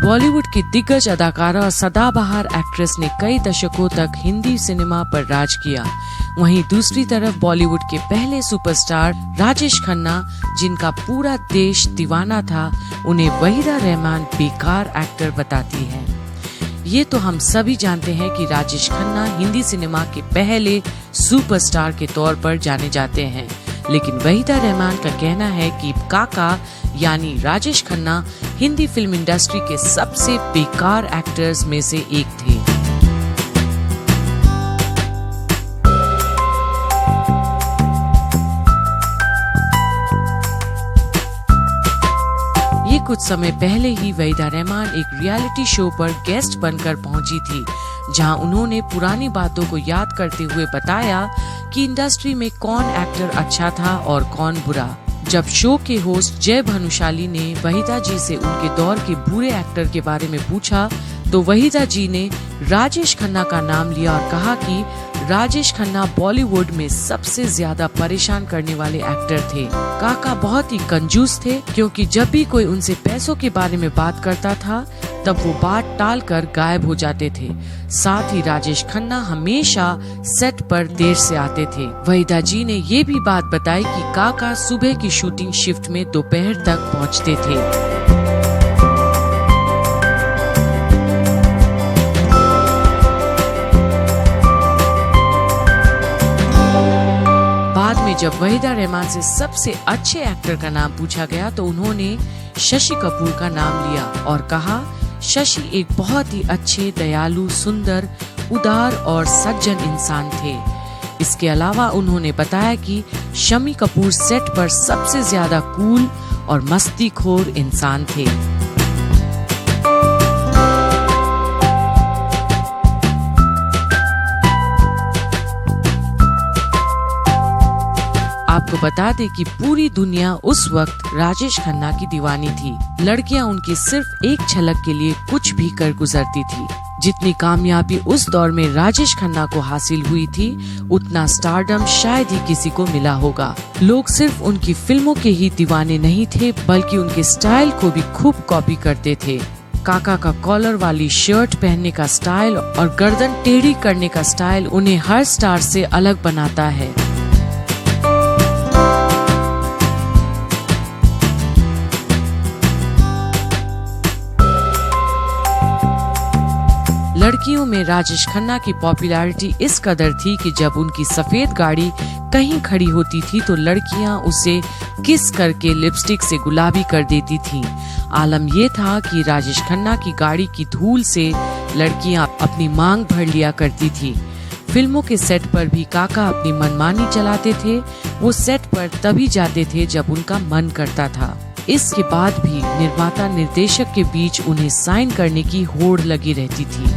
बॉलीवुड की दिग्गज अदाकारा और सदाबहार एक्ट्रेस ने कई दशकों तक हिंदी सिनेमा पर राज किया। वहीं दूसरी तरफ बॉलीवुड के पहले सुपरस्टार राजेश खन्ना, जिनका पूरा देश दीवाना था, उन्हें वहीदा रहमान बेकार एक्टर बताती है। ये तो हम सभी जानते हैं कि राजेश खन्ना हिंदी सिनेमा के पहले सुपरस्टार के तौर पर जाने जाते हैं, लेकिन वहीदा रहमान का कहना है कि काका यानी राजेश खन्ना हिंदी फिल्म इंडस्ट्री के सबसे बेकार एक्टर्स में से एक थे। ये कुछ समय पहले ही वहीदा रहमान एक रियलिटी शो पर गेस्ट बनकर पहुंची थी, जहां उन्होंने पुरानी बातों को याद करते हुए बताया कि इंडस्ट्री में कौन एक्टर अच्छा था और कौन बुरा। जब शो के होस्ट जय भानुशाली ने वहीदा जी से उनके दौर के बुरे एक्टर के बारे में पूछा, तो वहीदा जी ने राजेश खन्ना का नाम लिया और कहा कि राजेश खन्ना बॉलीवुड में सबसे ज्यादा परेशान करने वाले एक्टर थे। काका बहुत ही कंजूस थे, क्योंकि जब भी कोई उनसे पैसों के बारे में बात करता था तब वो बात टालकर गायब हो जाते थे। साथ ही राजेश खन्ना हमेशा सेट पर देर से आते थे। वहीदा जी ने ये भी बात बताई कि काका सुबह की शूटिंग शिफ्ट में दोपहर तक पहुंचते थे। बाद में जब वहीदा रहमान से सबसे अच्छे एक्टर का नाम पूछा गया तो उन्होंने शशि कपूर का नाम लिया और कहा, शशि एक बहुत ही अच्छे, दयालु, सुंदर, उदार और सज्जन इंसान थे। इसके अलावा उन्होंने बताया कि शम्मी कपूर सेट पर सबसे ज्यादा कूल और मस्तीखोर इंसान थे। आपको बता दें कि पूरी दुनिया उस वक्त राजेश खन्ना की दीवानी थी। लड़कियां उनकी सिर्फ एक झलक के लिए कुछ भी कर गुजरती थी। जितनी कामयाबी उस दौर में राजेश खन्ना को हासिल हुई थी, उतना स्टारडम शायद ही किसी को मिला होगा। लोग सिर्फ उनकी फिल्मों के ही दीवाने नहीं थे, बल्कि उनके स्टाइल को भी खूब कॉपी करते थे। काका का कॉलर वाली शर्ट पहनने का स्टाइल और गर्दन टेढ़ी करने का स्टाइल उन्हें हर स्टार से अलग बनाता है। लड़कियों में राजेश खन्ना की पॉपुलैरिटी इस कदर थी कि जब उनकी सफेद गाड़ी कहीं खड़ी होती थी तो लड़कियां उसे किस करके लिपस्टिक से गुलाबी कर देती थीं। आलम ये था कि राजेश खन्ना की गाड़ी की धूल से लड़कियां अपनी मांग भर लिया करती थी। फिल्मों के सेट पर भी काका अपनी मनमानी चलाते थे। वो सेट पर तभी जाते थे जब उनका मन करता था। इसके बाद भी निर्माता निर्देशक के बीच उन्हें साइन करने की होड़ लगी रहती थी।